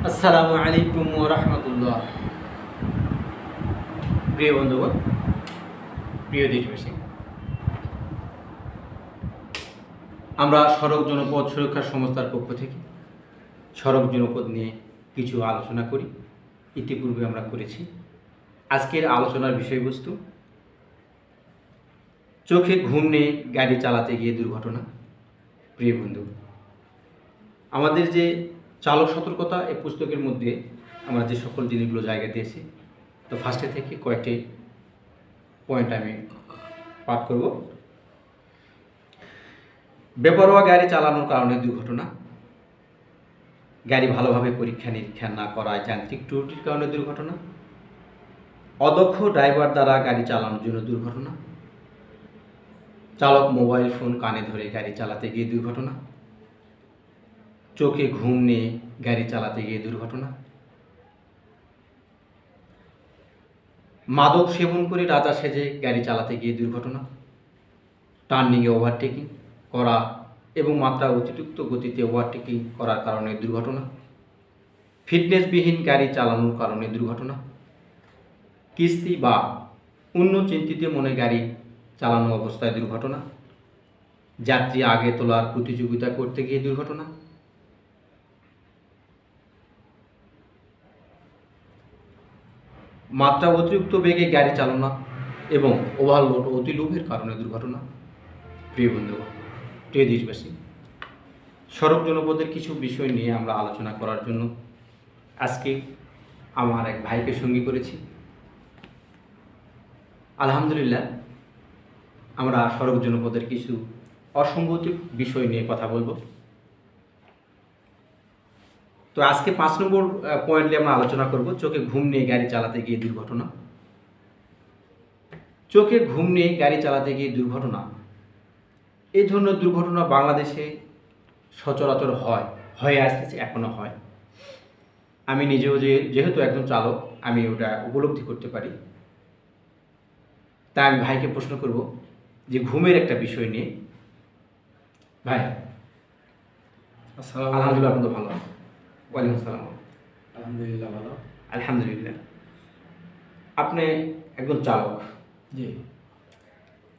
আসসালামু আলাইকুম ওয়া রাহমাতুল্লাহ। প্রিয় বন্ধুগণ, প্রিয় দেশবাসী, আমরা সড়ক জনপথ সুরক্ষা সংস্থার পক্ষ থেকে সড়ক জনপথ নিয়ে কিছু আলোচনা করি। ইতিপূর্বে আমরা করেছি। আজকের আলোচনার বিষয়বস্তু চোখে ঘুম নিয়ে গাড়ি চালাতে গিয়ে দুর্ঘটনা। প্রিয় বন্ধু, আমাদের যে চালক সতর্কতা এই পুস্তকের মধ্যে আমরা যে সকল জিনিসগুলো জায়গা দিয়েছি, তো ফার্স্টে থেকে কয়েকটি পয়েন্ট আমি পাঠ করব। বেপরোয়া গাড়ি চালানোর কারণে দুর্ঘটনা, গাড়ি ভালোভাবে পরীক্ষা নিরীক্ষা না করায় যান্ত্রিক ত্রুটির কারণে দুর্ঘটনা, অদক্ষ ড্রাইভার দ্বারা গাড়ি চালানোর জন্য দুর্ঘটনা, চালক মোবাইল ফোন কানে ধরে গাড়ি চালাতে গিয়ে দুর্ঘটনা, চোখে ঘুম নিয়ে গাড়ি চালাতে গিয়ে দুর্ঘটনা, মাদক সেবন করে রাজা সেজে গাড়ি চালাতে গিয়ে দুর্ঘটনা, টার্নিংয়ে ওভারটেকিং করা এবং মাত্রা অতিরিক্ত গতিতে ওভারটেকিং করার কারণে দুর্ঘটনা, ফিটনেসবিহীন গাড়ি চালানোর কারণে দুর্ঘটনা, কিস্তি বা অন্য চিন্তিত মনে গাড়ি চালানো অবস্থায় দুর্ঘটনা, যাত্রী আগে তোলার প্রতিযোগিতা করতে গিয়ে দুর্ঘটনা, মাত্রা অতিরিক্ত বেগে গাড়ি চালানো এবং ওভারলোড অতিলোভের কারণে দুর্ঘটনা। প্রিয় বন্ধুগণ, প্রিয় দেশবাসী, সড়ক জনপথের কিছু বিষয় নিয়ে আমরা আলোচনা করার জন্য আজকে আমার এক ভাইকে সঙ্গী করেছি। আলহামদুলিল্লাহ, আমরা সড়ক জনপথের কিছু অসঙ্গতি বিষয় নিয়ে কথা বলবো। তো আজকে 5 নম্বর পয়েন্ট নিয়ে আমরা আলোচনা করব, চোখে ঘুম নিয়ে গাড়ি চালাতে গিয়ে দুর্ঘটনা। চোখে ঘুম নিয়ে গাড়ি চালাতে গিয়ে দুর্ঘটনা, এই ধরনের দুর্ঘটনা বাংলাদেশে সচরাচর হয়ে আসতেছে, এখনও হয়। আমি নিজেও যেহেতু একজন চালক, আমি ওটা উপলব্ধি করতে পারি। তাই আমি ভাইকে প্রশ্ন করব যে ঘুমের একটা বিষয় নিয়ে। ভাই, আলহামদুলিল্লাহ, আপনি তো ভালো আছেন? ওয়ালাইকুম আসসালাম। আলহামদুলিল্লাহ ভালো। আলহামদুলিল্লাহ। আপনি একজন চালক। জি।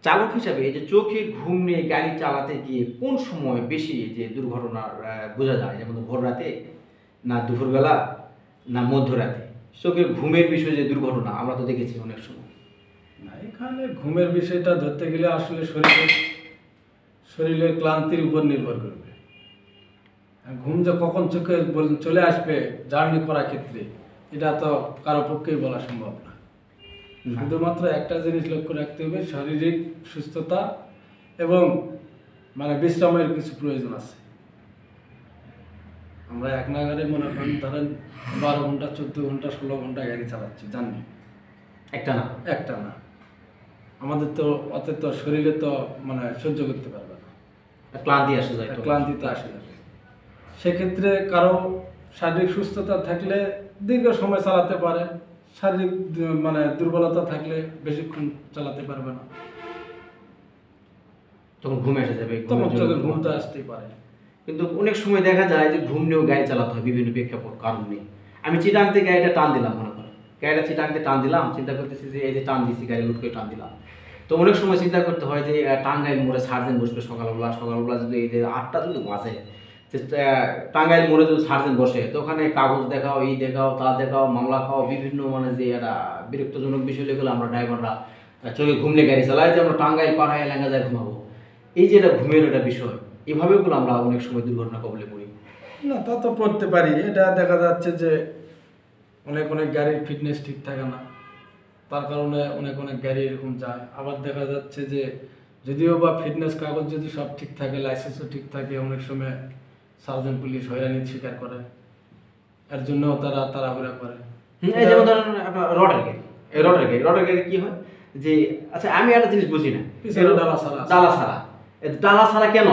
চালক হিসাবে এই যে চোখে ঘুম নিয়ে গাড়ি চালাতে গিয়ে কোন সময় বেশি যে দুর্ঘটনা বোঝা যায়? যেমন ভোর রাতে, না দুপুরবেলা, না মধ্যরাতে? চোখে ঘুমের বিষয়ে যে দুর্ঘটনা আমরা তো দেখেছি অনেক সময়। না, এখানে ঘুমের বিষয়টা ধরতে গেলে আসলে শরীরের ক্লান্তির উপর নির্ভর করবে। আর ঘুম যে কখন চোখে চলে আসবে জার্নি করার ক্ষেত্রে, এটা তো কারো পক্ষেই বলা সম্ভব না। শুধুমাত্র একটা জিনিস লক্ষ্য রাখতে হবে, শারীরিক সুস্থতা এবং বিশ্রামের কিছু প্রয়োজন আছে। আমরা এক নাগারে মনে করেন ধরেন 12 ঘন্টা, 14 ঘন্টা, 16 ঘন্টা গাড়ি চালাচ্ছি জার্নি, একটা না। আমাদের তো অত তো শরীরে তো সহ্য করতে পারবে না, ক্লান্তি তো আসে যাবে। সেক্ষেত্রে কারো শারীরিক সুস্থতা থাকলে দীর্ঘ সময় চালাতে পারে, শারীরিক দুর্বলতা থাকলে বেশিক্ষণ চালাতে পারবে না, তখন ঘুম এসে যাবে, তখন চোখে ঘুম তো আসতেই পারে। কিন্তু অনেক সময় দেখা যায় যে ঘুম নিয়েও গাড়ি চালাতে হয় বিভিন্ন প্রেক্ষাপট কারণ নেই। আমি চিটাং থেকে গাড়িটা টান দিলাম, মনে করেন গাড়িটা চিটাংতে টান দিলাম, চিন্তা করতেছি যে এই যে টান দিচ্ছি, গাড়ি লুট করে টান দিলাম। তো অনেক সময় চিন্তা করতে হয় যে টাঙ্গাইল মোড়ে সার্জেন্ট বসবে সকালবেলা যদি এই যে 8টা যদি বাজে, টাঙ্গাইল মোড়ে যদি সার্জেন্ট বসে, তো ওখানে কাগজ দেখাও, এই দেখাও, তা দেখাও, মামলা খাও, বিভিন্ন যে একটা বিরক্তজনক বিষয় লেগে আমরা ড্রাইভাররা চোখে ঘুমলে গাড়ি চালাই, যে আমরা টাঙ্গাইল পাড়ায় লেঙ্গা যায় ঘুমাবো। এই যে এটা ঘুমের একটা বিষয়, এভাবেগুলো আমরা অনেক সময় দুর্ঘটনা কবলে পড়ি। না, তা তো পড়তে পারি। এটা দেখা যাচ্ছে যে অনেক গাড়ির ফিটনেস ঠিক থাকে না, তার কারণে অনেক গাড়ি এরকম যায়। আবার দেখা যাচ্ছে যে যদিও বা ফিটনেস কাগজ যদি সব ঠিক থাকে, লাইসেন্সও ঠিক থাকে, অনেক সময় সার্জেন্ট পুলিশ হয়রানির স্বীকার করে, এর জন্য তারা তাড়াহুড়া করে। এই যেমন ধরেন আপনার রডের গাড়ি কি হয় যে, আচ্ছা আমি একটা জিনিস বুঝি না, ডালা ছাড়া কেন?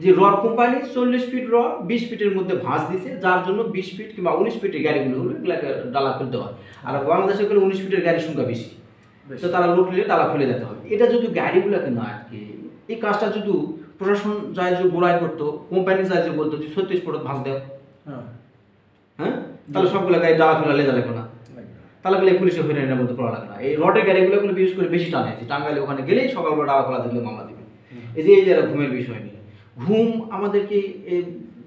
যে রড কোম্পানি 40 ফিট রড 20 ফিটের মধ্যে ভাঁজ দিছে, যার জন্য 20 ফিট কিংবা 19 ফিটের গাড়িগুলো এগুলাকে ডালা খুলতে হয়। আর বাংলাদেশে গেলে 19 ফিটের গাড়ির সংখ্যা বেশি, তো তারা লোড নিলে ডালা খুলে যেতে হয়। এটা যদি গাড়িগুলোকে না আটকে, এই কাজটা যদি প্রশাসন যায় যে গোড়ায় করতো, কোম্পানি যায় যে বলতো যে 36 ফুট ভাঁজ দেও, হ্যাঁ, তাহলে সবগুলো গাড়ি ডালা খোলা লেজা লাগবে না, তাহলে গেলে পুলিশে হইরানির মধ্যে পড়া লাগবে না। এই রডের গাড়িগুলো বিশেষ করে বেশি টানে, টাঙ্গাইলে ওখানে গেলেই সকালবেলা ডালা খোলা দেখলে মামলা দিবে। এই যে ঘুমের বিষয় নিয়ে, ঘুম আমাদেরকে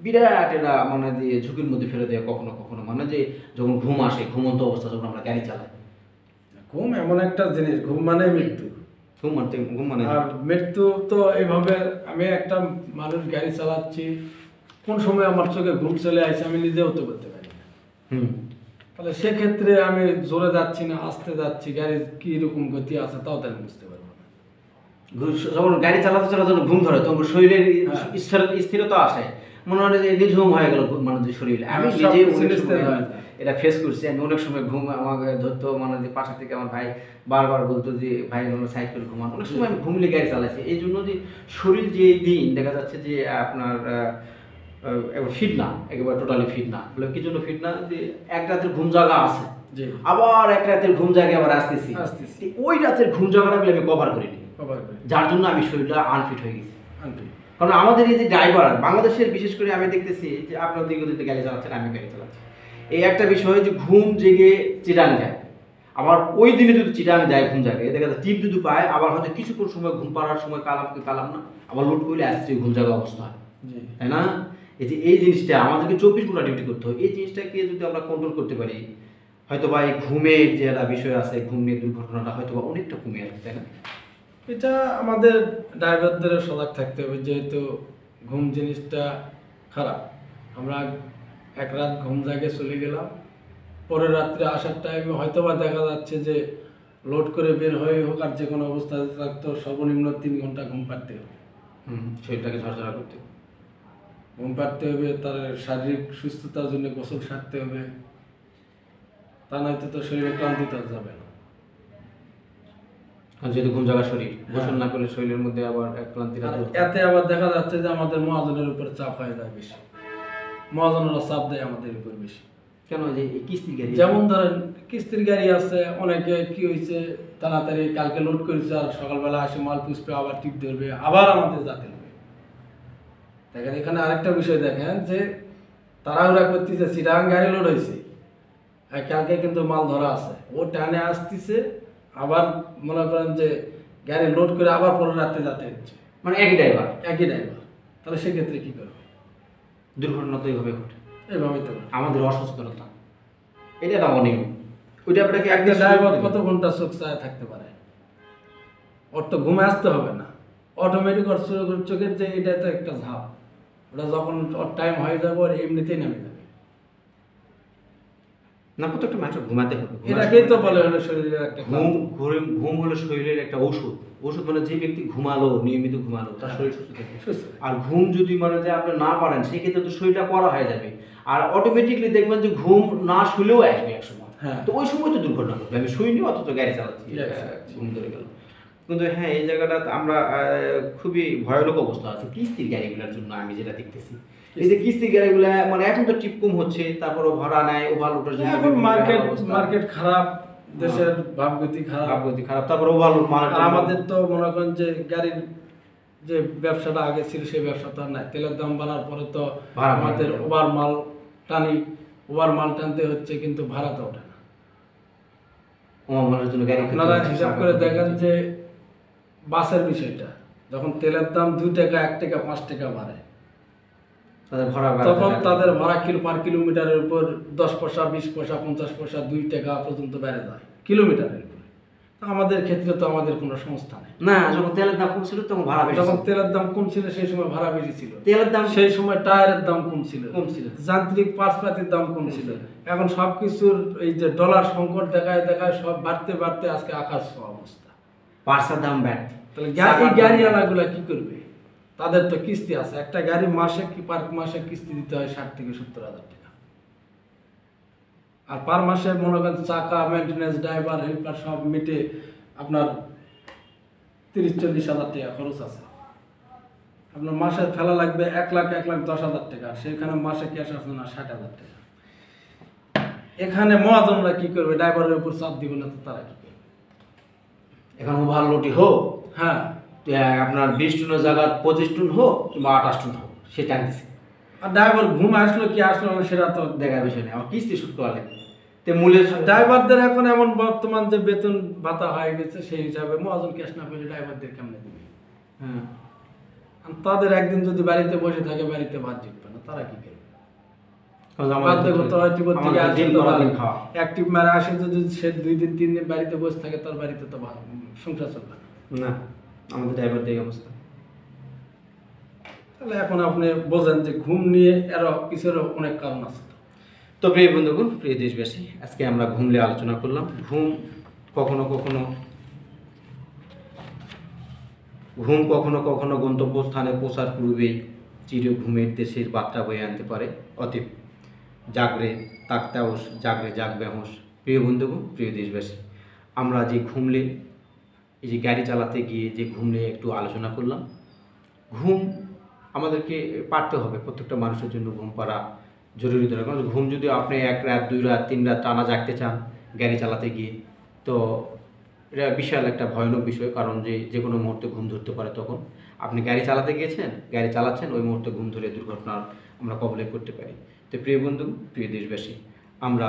বিরাট এটা মানে যে ঝুঁকির মধ্যে ফেলে দেয় কখনো কখনো, মানে যে যখন ঘুম আসে, ঘুমন্ত অবস্থা যখন আমরা গাড়ি চালাই। ঘুম এমন একটা জিনিস, ঘুম মানে মৃত্যু। ঘুম মানে আর মৃত্যু তো এইভাবে, আমি একটা মানুষ গাড়ি চালাচ্ছি, কোন সময় আমার চোখে ঘুম চলে আসে আমি নিজেও তো করতে পারি না। তাহলে সেক্ষেত্রে আমি জোরে যাচ্ছি না আস্তে যাচ্ছি, গাড়ির কি রকম গতি আছে তাও তো আমি বুঝতে পারবো না। যখন গাড়ি চালাতে চালাতে যখন ঘুম ধরে তখন শরীরের স্থিরতা আসে, মনে হয় যে নিঝুম হয়ে গেল মানুষের শরীরে। আমি নিজে এটা ফেস করছি। আমি অনেক সময় ঘুম আমাকে ধরতো, মানে যে পাশে থেকে আমার ভাই বারবার বলতো যে ভাই সাইড করে ঘুমান, অনেক সময় আমি ঘুমলে গাড়ি চালাইছি। এই জন্য যে শরীর যে দিন দেখা যাচ্ছে যে আপনার ফিট না, একেবারে টোটালি ফিট না। বলে কি জন্য ফিট না, যে এক রাতের ঘুম জাগা আছে, আবার এক রাতের ঘুম জাগে আবার আসতেছি, ওই রাতের ঘুম জাগাটা বলে আমি কভার করিনি, যার জন্য আমি শরীরটা আনফিট হয়ে গেছি। কারণ আমাদের এই যে ড্রাইভার বাংলাদেশের, বিশেষ করে আমি দেখতেছি যে আপনার দিকে গাড়ি চালাচ্ছেন, আমি গাড়ি চালাচ্ছি, এই একটা বিষয় যে ঘুম জেগে চিটাং যায়, আবার ওই দিনে যদি চিটাং যায় ঘুম জাগে, দেখা যায় টিপ যদি পায়, আবার হয়তো কিছুক্ষণ সময় ঘুম পাড়ার সময় কালাম না, আবার লোড করলে আসছে ঘুম জাগা অবস্থা হয়, তাই না? এই জিনিসটা আমাদেরকে 24 ঘন্টা ডিউটি করতে হয়। এই জিনিসটাকে যদি আমরা কন্ট্রোল করতে পারি, হয়তো বা এই ঘুমের যে একটা বিষয় আছে, ঘুম নিয়ে দুর্ঘটনাটা হয়তো বা অনেকটা কমে আসবে, তাই না? এটা আমাদের ড্রাইভারদের সজাগ থাকতে হবে, যেহেতু ঘুম জিনিসটা খারাপ। আমরা এক রাত ঘুম জাগে চলে গেলাম, পরের রাত্রে আসার টাইমে হয়তো বা দেখা যাচ্ছে যে লোড করে বের হয়ে হোক আর যে কোনো অবস্থায় থাকতো, সর্বনিম্ন 3 ঘন্টা ঘুম পাড়তে হবে। শরীরটাকে ঝরঝরা করতে হবে, ঘুম পাড়তে হবে, তার শারীরিক সুস্থতার জন্য গোসল সারতে হবে, তা নয়তো তো শরীরে ক্লান্তি তো যাবে না। যেহেতু ঘুম জাগা শরীর, গোসল না করলে শরীরের মধ্যে আবার ক্লান্তি, এতে আবার দেখা যাচ্ছে যে আমাদের মহাজনের উপর চাপ হয়ে যায় বেশি, মহাজনেরা চাপ দেয় আমাদের উপর বেশি। কেন? যে কিস্তির গাড়ি, যেমন ধরেন কিস্তির গাড়ি আছে, অনেকে কি হয়েছে তাড়াতাড়ি কালকে লোড করেছে, আর সকালবেলা আসে মাল পুষবে, আবার টিপ ধরবে, আবার আমাদের যাতে হবে। দেখেন এখানে আরেকটা বিষয় দেখেন যে তাড়াহুড়া করতেছে, চিটাং গাড়ি লোড হয়েছে, আর কালকে কিন্তু মাল ধরা আছে, ও টানে আসতেছে, আবার মনে করেন যে গাড়ি লোড করে আবার পরের রাতে যাতে হচ্ছে, মানে একই ড্রাইভার। তাহলে সেক্ষেত্রে কি করবে? দুর্ঘটনা তো এইভাবে ঘটে, এইভাবেই তো আমাদের অসচেতনতা, এটা একটা অনিয়ম। ওইটা আপনাকে একটা ড্রাইভার কত ঘন্টা চোখ চায় থাকতে পারে? ওর তো ঘুমে আসতে হবে না, অটোমেটিক ওর চোখের যে এটা তো একটা ঝাপ, ওটা যখন ওর টাইম হয়ে যাবে ওর এমনিতেই নেমে যাবে। না, প্রত্যেকটা মানুষের ঘুমাতে হবে। এটাকেই তো বলে হলো শরীরের একটা ঘুম হলো শরীরের একটা ওষুধ। মানে যে ব্যক্তি ঘুমালো, নিয়মিত ঘুমালো, তার শরীর সুস্থ থাকে। আর ঘুম যদি মানে যে আপনি না পারেন, সেক্ষেত্রে তো শরীরটা করা হয়ে যাবে, আর অটোমেটিকলি দেখবেন যে ঘুম না শুলেও আসবে এক সময়। তো ওই সময় তো দুর্ঘটনা ঘটবে। আমি শুইনি, অথচ গাড়ি চালাচ্ছি, ঘুম ধরে গেল। কিন্তু হ্যাঁ, এই জায়গাটা আমরা খুবই ভয়ানক অবস্থা আছে কিস্তির গাড়িগুলোর জন্য। আমি যেটা দেখতেছি, এই যে কিস্তির গাড়িগুলা মানে এখন তো টিপ কম হচ্ছে, তারপরে ভাড়া নেয়, ওভারলোডের জন্য এখন মার্কেট খারাপ, দেশের ভাবগতি খারাপ, তারপরে ওভারলোড মাল। আমাদের তো মনে করেন যে গাড়ির যে ব্যবসাটা আগে ছিল সেই ব্যবসাটা নাই, তেলের দাম বাড়ার পরে তো আমাদের ওভার মাল টানতে হচ্ছে, কিন্তু ভাড়া তো ওঠে না। আপনারা হিসাব করে দেখেন যে বাসের বিষয়টা, যখন তেলের দাম 2 টাকা, 1 টাকা, 5 টাকা বাড়ে, তখন তাদের ভাড়া পার কিলোমিটারের উপর 10 পয়সা, 20 পয়সা, 50 পয়সা, 2 টাকা পর্যন্ত বেড়ে যায় কিলোমিটারের উপর। আমাদের ক্ষেত্রে তো আমাদের কোনো সংস্থা নেই না। যখন তেলের দাম কম ছিল তখন ভাড়া বেশি, যখন তেলের দাম কম ছিল সেই সময় ভাড়া বেশি ছিল, তেলের দাম সেই সময় টায়ারের দাম কম ছিল, যান্ত্রিক পার্টসপাতির দাম কম ছিল। এখন সবকিছুর এই যে ডলার সংকট দেখায় সব বাড়তে আজকে আকাশ ছোঁয়া অবস্থা, পার্টসের দাম বাড়ে। তাহলে গাড়িওয়ালাগুলা কি করবে? তাদের তো কিস্তি আছে, একটা গাড়ি মাসে কিস্তি দিতে হয় 60 থেকে 70 হাজার টাকা, আর পার মাসে মনে করেন চাকা, মেনটেন্যান্স, ড্রাইভার, হেল্পার সব মিটে আপনার 30-40 হাজার টাকা খরচ আছে। আপনার মাসে ফেলা লাগবে 1,10,000 টাকা, সেখানে মাসে ক্যাশ আছে না 60,000 টাকা। এখানে মহাজনরা কি করবে? ড্রাইভারের উপর চাপ দিব না তো তারা কি করবে? এখন ওভারলোডই হোক, হ্যাঁ আপনার 20 টনের জায়গা 25 টন হোক কিংবা 28 টন হোক, সে টানতেছে। আর ড্রাইভার ঘুম আসলো কি আসলো না সেটা তো দেখার বিষয় নেই, আমার কিস্তি শুট করা লাগে। তো মূলের ড্রাইভারদের এখন এমন বর্তমান যে বেতন ভাতা হয়ে গেছে সেই হিসাবে মহাজন ক্যাশ না পেলে ড্রাইভারদের কেমনে দিবে? হ্যাঁ, আর তাদের একদিন যদি বাড়িতে বসে থাকে বাড়িতে ভাত জিতবে না, তারা কি করবে? কারণ আমাদের অ্যাক্টিভ মারা আসে যদি সে 2 দিন 3 দিন বাড়িতে বসে থাকে তার বাড়িতে তো সংসার চলবে না। না, আমাদের ড্রাইভারদের এই অবস্থা। তাহলে এখন আপনি বোঝেন যে ঘুম নিয়ে এর পিছনেও অনেক কারণ আছে। তো প্রিয় বন্ধুগণ, প্রিয় দেশবাসী, আজকে আমরা ঘুম নিয়ে আলোচনা করলাম। ঘুম কখনো কখনো গন্তব্যস্থানে পৌঁছার পূর্বেই চির ঘুমের দেশের বার্তা বয়ে আনতে পারে। অতএব জাগরে তাকতে হোস, জাগরে জাগবে হোস। প্রিয় বন্ধুগণ, প্রিয় দেশবাসী, আমরা যে ঘুমলে এই যে গাড়ি চালাতে গিয়ে যে ঘুমলে একটু আলোচনা করলাম, ঘুম আমাদেরকে পারতে হবে। প্রত্যেকটা মানুষের জন্য ঘুম পাড়া জরুরি দরকার। কারণ ঘুম যদি আপনি 1 রাত 2 রাত 3 রাত টানা জাগতে চান গাড়ি চালাতে গিয়ে, তো এটা বিশাল একটা ভয়ানক বিষয়। কারণ যে কোনো মুহূর্তে ঘুম ধরতে পারে। তখন আপনি গাড়ি চালাতে গিয়েছেন, গাড়ি চালাচ্ছেন, ওই মুহূর্তে ঘুম ধরে দুর্ঘটনার আমরা কবলে করতে পারি। তো প্রিয় বন্ধু, প্রিয় দেশবাসী, আমরা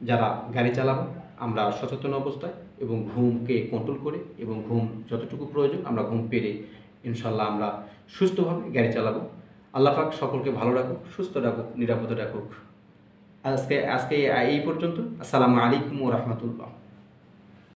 যারা গাড়ি চালাবো আমরা সচেতন অবস্থায় এবং ঘুমকে কন্ট্রোল করে এবং ঘুম যতটুকু প্রয়োজন আমরা ঘুম পেরে ইনশাল্লাহ আমরা সুস্থভাবে গাড়ি চালাবো। আল্লাহ পাক সকলকে ভালো রাখুক, সুস্থ রাখুক, নিরাপদে রাখুক। আজকে এই পর্যন্ত। আসসালামু আলাইকুম ওয়া রাহমাতুল্লাহ।